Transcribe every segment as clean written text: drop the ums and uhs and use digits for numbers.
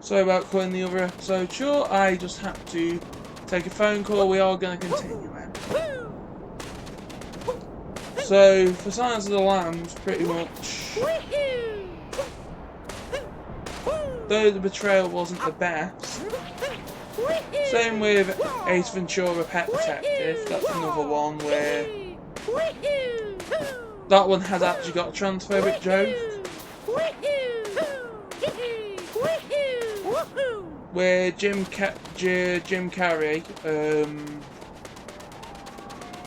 Sorry about cutting the other episode short. I just had to take a phone call. We are going to continue it. So, for Silence of the Lambs, pretty much, though the betrayal wasn't the best, same with Ace Ventura Pet Detective. That's another one where that one has actually got a transphobic joke, where Jim Carrey,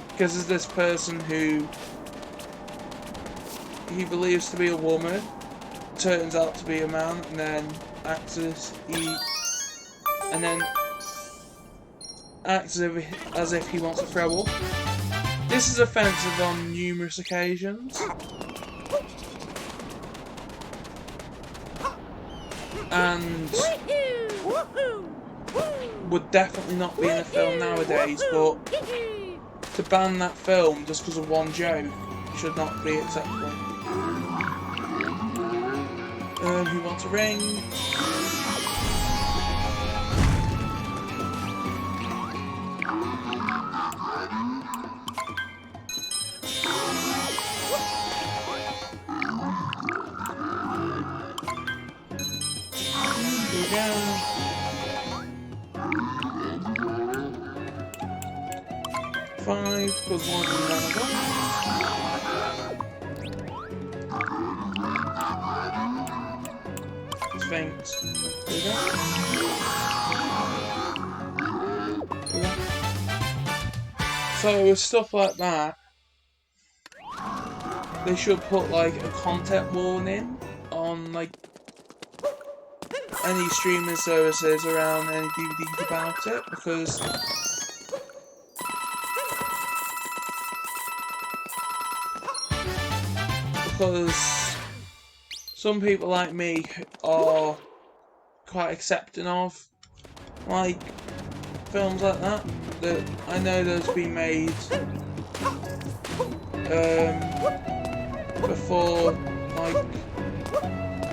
because there's this person who he believes to be a woman, turns out to be a man, and then acts as if he wants to throw up. This is offensive on numerous occasions, and would definitely not be in a film nowadays, but to ban that film just because of one joke should not be acceptable. Who wants a ring? Here we go. Five, because one of them never got. Sphinx. Here we go. So with stuff like that, they should put like a content warning on like any streaming services around any DVDs about it, because some people like me are quite accepting of like films like that. That I know there's been made before, like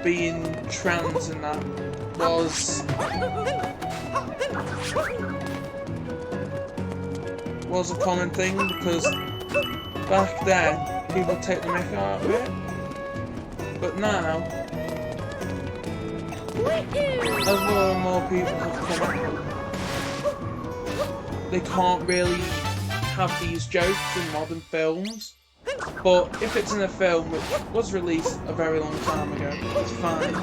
being trans and that was a common thing, because back then people take the mick out of it, but now as more and more people have come out, they can't really have these jokes in modern films. But if it's in a film which was released a very long time ago, it's fine.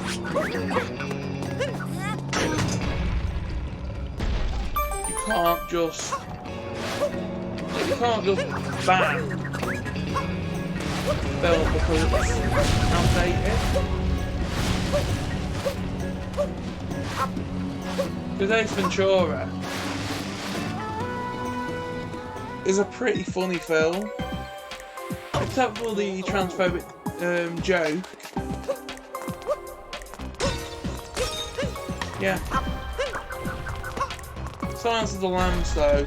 You can't just ban film because it's outdated. Because Ace Ventura is a pretty funny film. Except for the transphobic joke. Yeah. Silence of the Lambs though.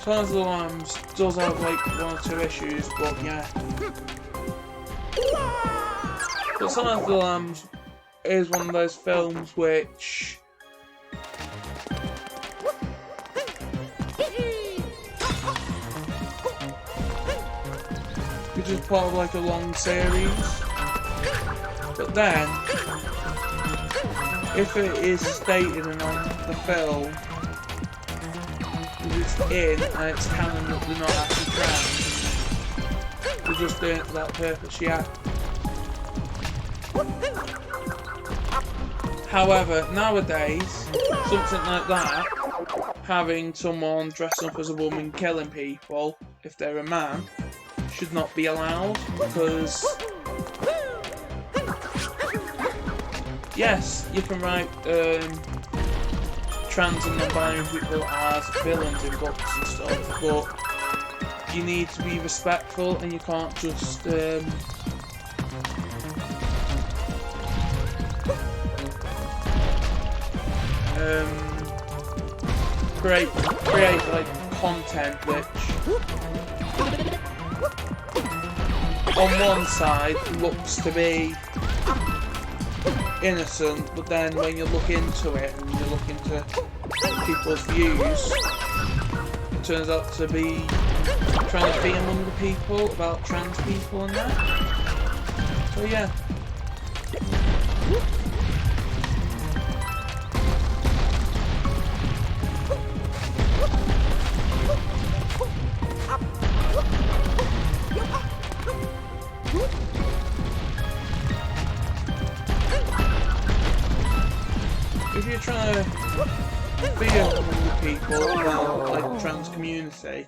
Silence of the Lambs does have like one or two issues, but yeah. But Silence of the Lambs is one of those films which which is part of like a long series, but then if it is stated in the film that it's in and it's canon that they're not actually trans, they're just doing it for that purpose, yeah. However, nowadays, something like that, having someone dressing up as a woman killing people if they're a man, should not be allowed, because yes, you can write trans and non-binary people as villains in books and stuff, but you need to be respectful and you can't just create like content which on one side looks to be innocent, but then when you look into it and you look into people's views, it turns out to be trying to be among the people about trans people and that. So yeah. If you're trying to be among the people about like the trans community,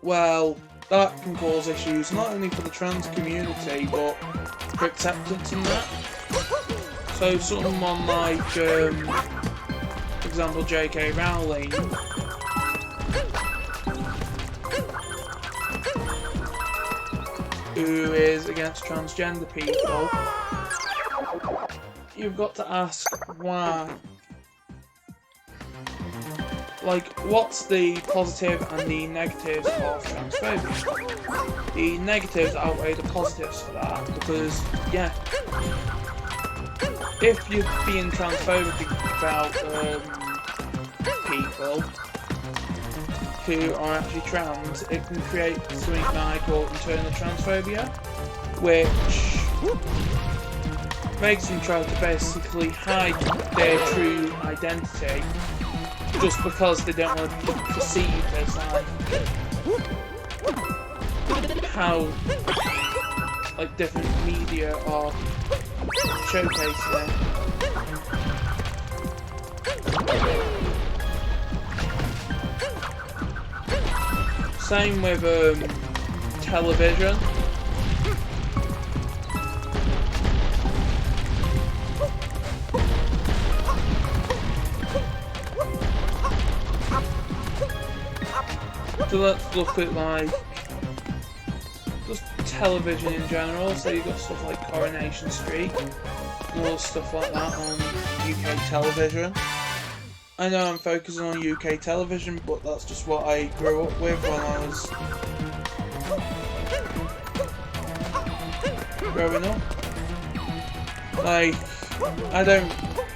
well, that can cause issues not only for the trans community but for acceptance and that. So someone like, for example, J.K. Rowling, who is against transgender people, you've got to ask why. Like, what's the positive and the negatives of transphobia? The negatives outweigh the positives for that, because, yeah, if you're being transphobic about people who are actually trans, it can create something I call internal transphobia, which makes them try to basically hide their true identity just because they don't want to be perceived as like how like different media are showcasing it. Same with television. So let's look at like just television in general. So you've got stuff like Coronation Street and all stuff like that on UK television. I know I'm focusing on UK television, but that's just what I grew up with when I was growing up. Like, I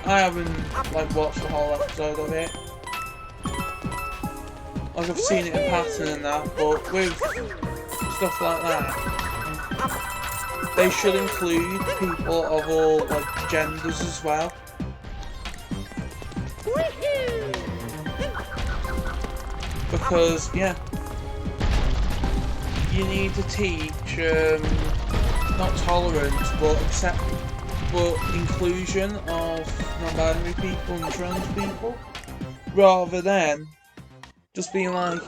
haven't like watched the whole episode of it. Like, I've seen it in pattern and that, but with stuff like that, they should include people of all like genders as well. Because, yeah, you need to teach not tolerance, but inclusion of non-binary people and trans people, rather than just being like,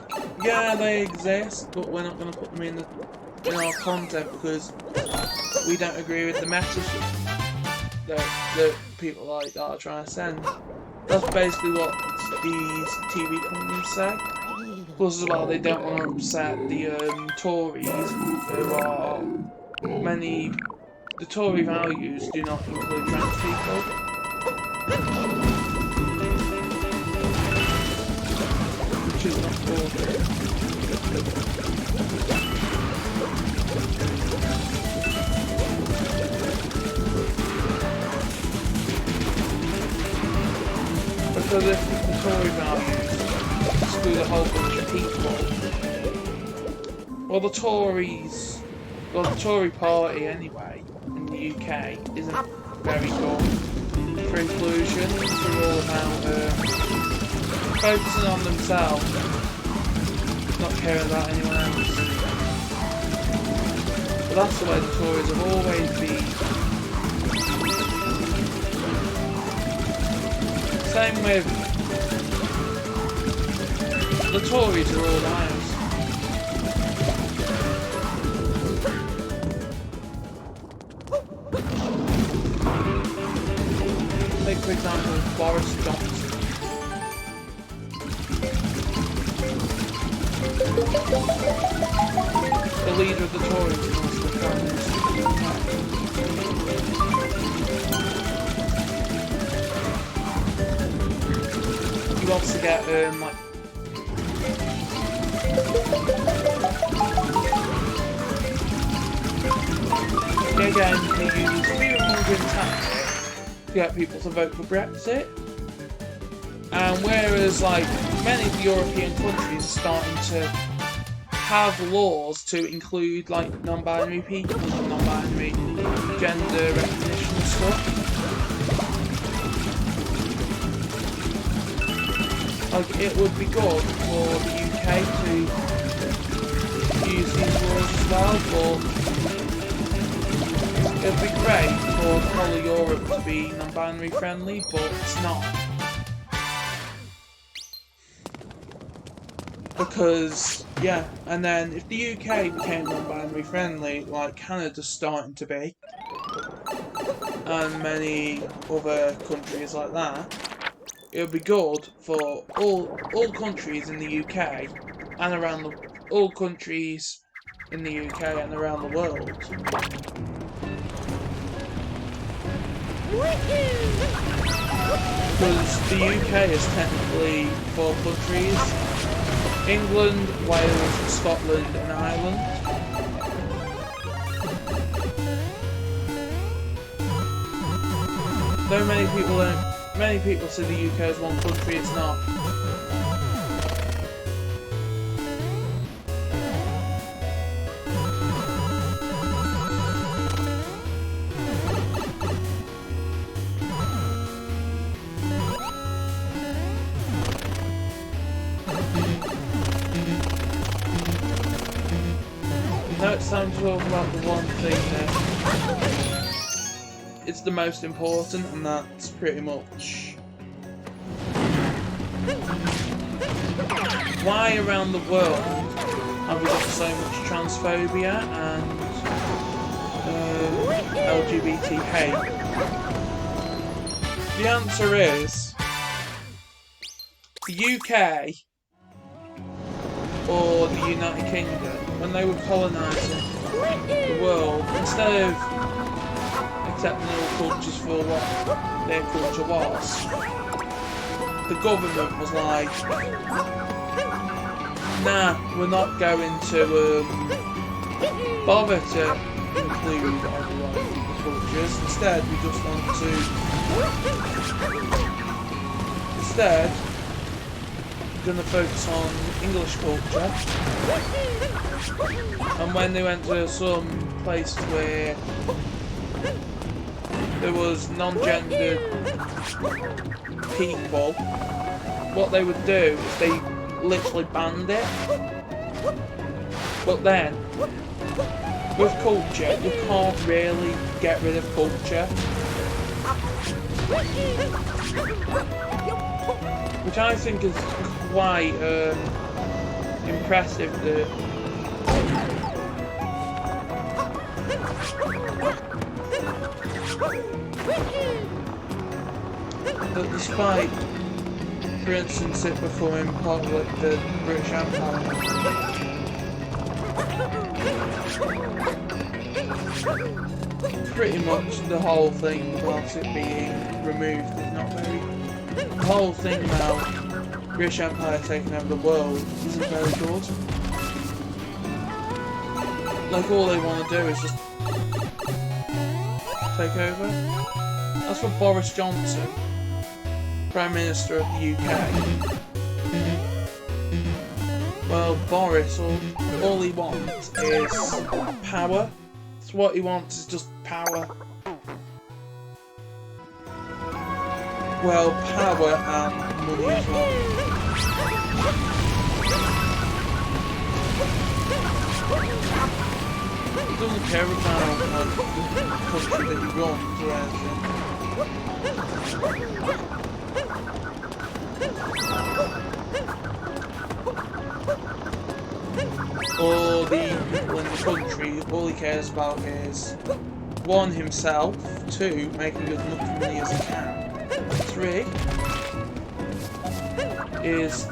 yeah, they exist, but we're not going to put them in our content because we don't agree with the message that people like that are trying to send. That's basically what these TV companies say. Plus as well, they don't want to upset the Tories, who are the Tory values do not include trans people. Which is not cool. Because if the Tory values exclude a whole bunch of people, well, the Tory party anyway in the UK isn't very good for inclusion. They're all about focusing on themselves, not caring about anyone else. But that's the way the Tories have always been. Same with the Tories are all liars. Take for example Boris Johnson. The leader of the Tories and also the Prime Minister. You also get again, he used fear-mongering tactics to get people to vote for Brexit. And whereas, like, many of the European countries are starting to have laws to include, like, non-binary people and non-binary gender recognition and stuff. Like, it would be good for the UK to use these laws as well, but it would be great for the whole of Europe to be non-binary friendly, but it's not. Because, yeah, and then if the UK became non-binary friendly, like Canada's starting to be, and many other countries like that, it would be good for all countries in the UK and around the all countries in the UK and around the world. Because the UK is technically 4 countries: England, Wales, Scotland and Ireland. Though many people see the UK as one country, it's not. Now it's time to talk about the one thing that it's the most important, and that's pretty much why around the world have we got so much transphobia and LGBT hate? The answer is the UK or the United Kingdom, when they were colonising the world, instead of accepting all cultures for what their culture was, the government was like, nah, we're not going to bother to include everyone's cultures. Instead, we just want to... Instead, we're going to focus on English culture. And when they went to some place where there was non-gendered people, what they would do is they literally banned it. But then, with culture, you can't really get rid of culture. Which I think is quite impressive that despite, for instance, it becoming part of like the British Empire, pretty much the whole thing about it being removed is not very... The whole thing about British Empire taking over the world isn't very good. Like, all they want to do is just take over. As for Boris Johnson, Prime Minister of the UK, well, Boris, all he wants is power. That's what he wants, is just power. Well, power and money as well. He doesn't care about like, the country that he runs or anything. Or the people in the country, all he cares about is 1, himself, 2, making as much money as he can, 3 is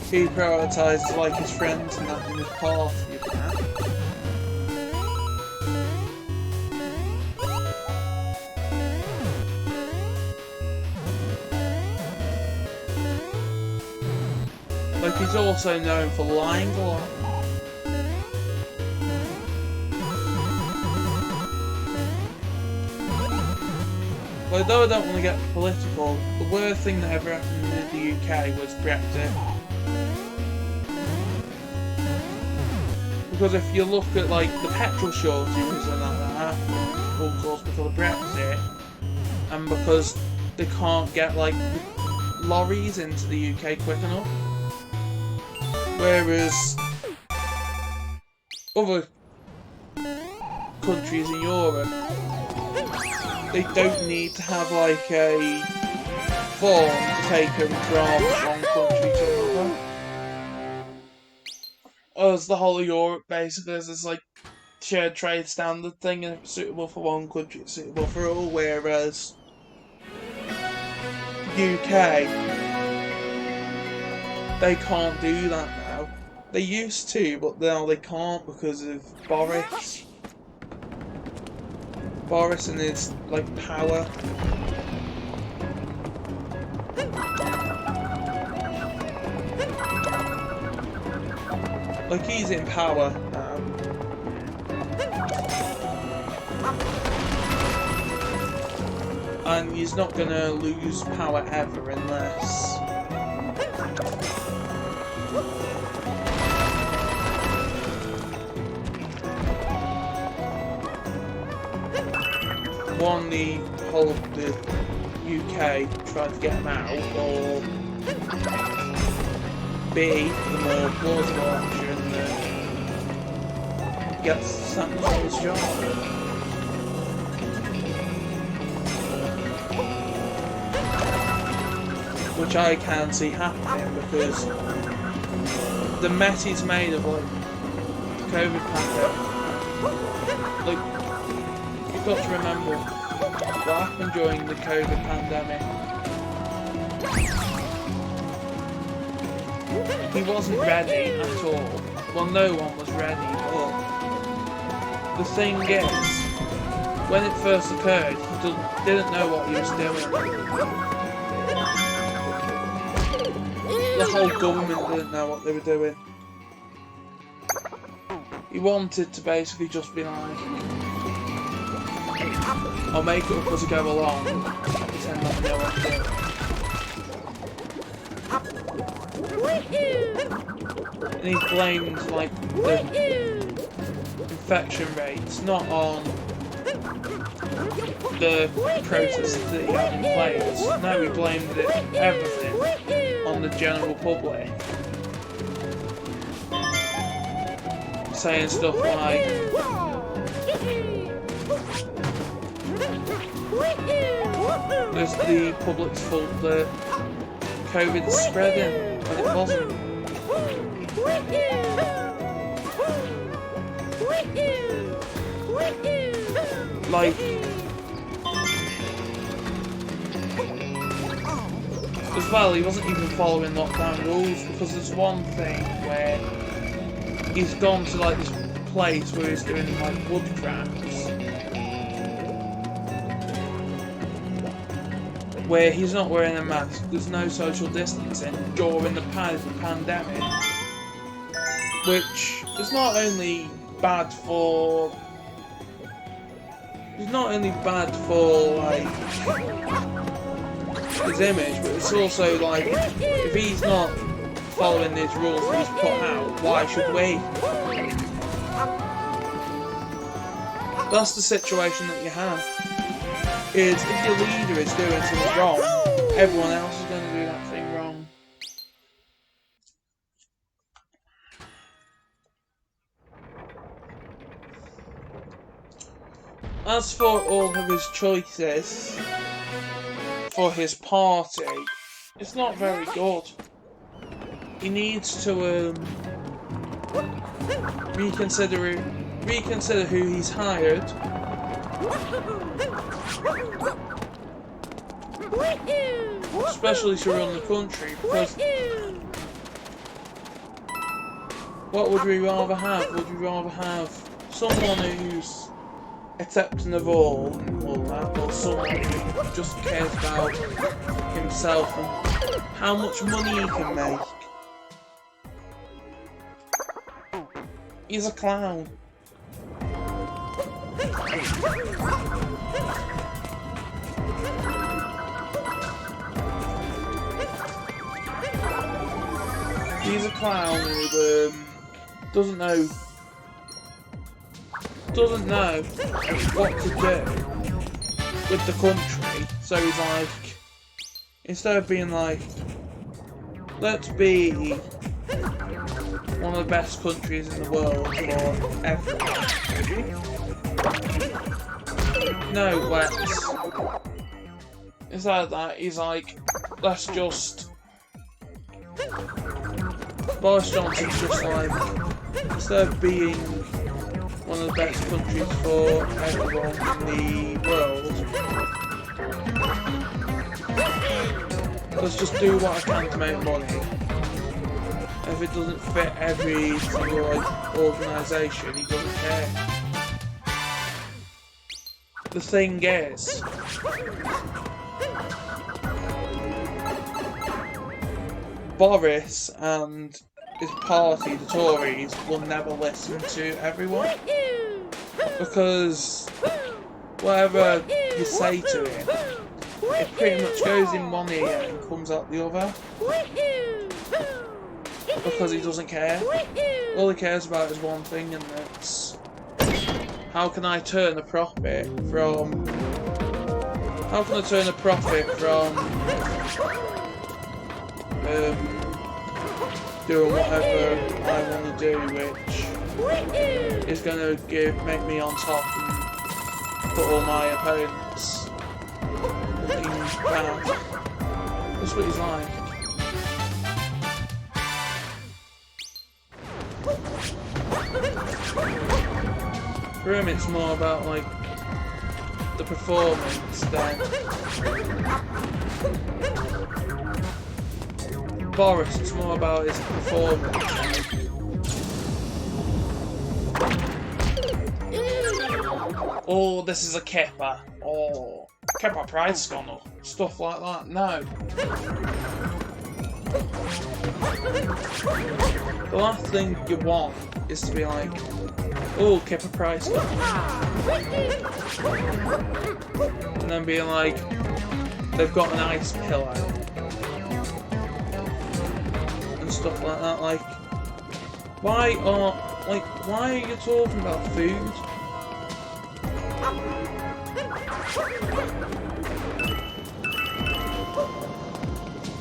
he prioritised like his friends and that in his party and that. Like, he's also known for lying a lot. Although I don't want to get political, the worst thing that ever happened in the UK was Brexit. Because if you look at like the petrol shortages and that, all caused because of Brexit, and because they can't get like lorries into the UK quick enough. Whereas other countries in Europe, they don't need to have like a form to take them from one country to another. As the whole of Europe basically is this like shared trade standard thing, and if it's suitable for one country, it's suitable for all. Whereas UK, they can't do that now. They used to, but now they can't because of Boris. Boris and his like power. Like he's in power now. And he's not gonna lose power ever unless one, the whole of the UK tried to get him out, or B, the more plausible option that gets sacked from his job. Which I can see happening because the mess he's made of like COVID pandemic. Like, you've got to remember what happened during the COVID pandemic. He wasn't ready at all. Well, no one was ready, but the thing is, when it first occurred, he didn't know what he was doing. The whole government didn't know what they were doing. He wanted to basically just be like, I'll make it up as I go along, pretend not to know what I'm doing. And he blamed like the infection rates, not on the protests that he had in place. No, he blamed it everything on the general public. Saying stuff like, it's the public's fault that COVID's spreading, when it wasn't. Like, as well, he wasn't even following lockdown rules, because there's one thing where he's gone to like this place where he's doing like wood crafts, where he's not wearing a mask, there's no social distancing during the pandemic, which is not only bad for like his image, but it's also like, if he's not following these rules that he's put out, why should we? That's the situation that you have. Is if your leader is doing something wrong, everyone else is going to do that thing wrong. As for all of his choices for his party, it's not very good. He needs to reconsider who he's hired. Especially to run the country, because what would we rather have? Would we rather have someone who's accepting of all that, or someone who just cares about himself and how much money he can make? He's a clown. he's a clown who doesn't know what to do with the country. So he's like, instead of being like, let's be one of the best countries in the world for everyone. No, let's. Instead of that, he's like, let's just. Boris Johnson's just like, instead of being one of the best countries for everyone in the world, let's just do what I can to make money. If it doesn't fit every single organisation, he doesn't care. The thing is, Boris and his party, the Tories, will never listen to everyone. Because whatever you say to him, it pretty much goes in one ear and comes out the other. Because he doesn't care. All he cares about is one thing, and that's how can I turn a profit from doing whatever I want to do, which is going to make me on top and put all my opponents looking bad. That's what he's like. For him, it's more about like the performance than Boris. It's more about his performance. Oh, this is a kipper. Oh, kipper price gone up. Stuff like that. No. The last thing you want is to be like, oh, kipper price gone up. And then being like, they've got an ice pillow. And stuff like that. Like, why are you talking about food?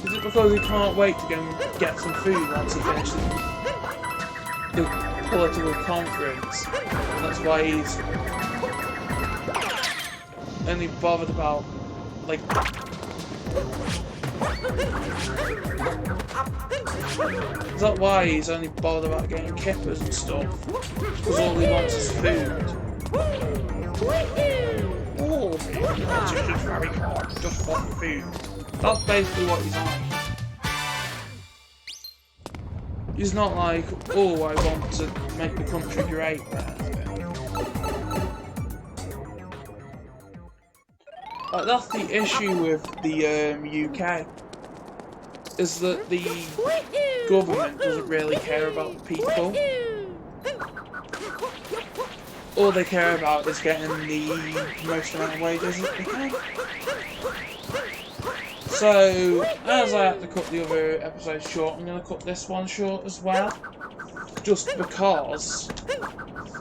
Is it because he can't wait to go and get some food once he finishes the political conference? That's why he's only bothered about, like, is that why he's only bothered about getting kippers and stuff? Because all he wants is food. Oh, that's just very hard. Just want food. That's basically what he's like. He's not like, oh, I want to make the country great or anything. Like, that's the issue with the UK. Is that the government doesn't really care about the people. All they care about is getting the most amount of wages that they can. So, as I had to cut the other episode short, I'm going to cut this one short as well. Just because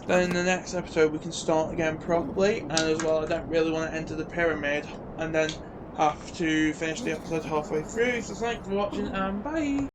then in the next episode we can start again properly, and as well I don't really want to enter the pyramid and then have to finish the episode halfway through. So thanks for watching and bye!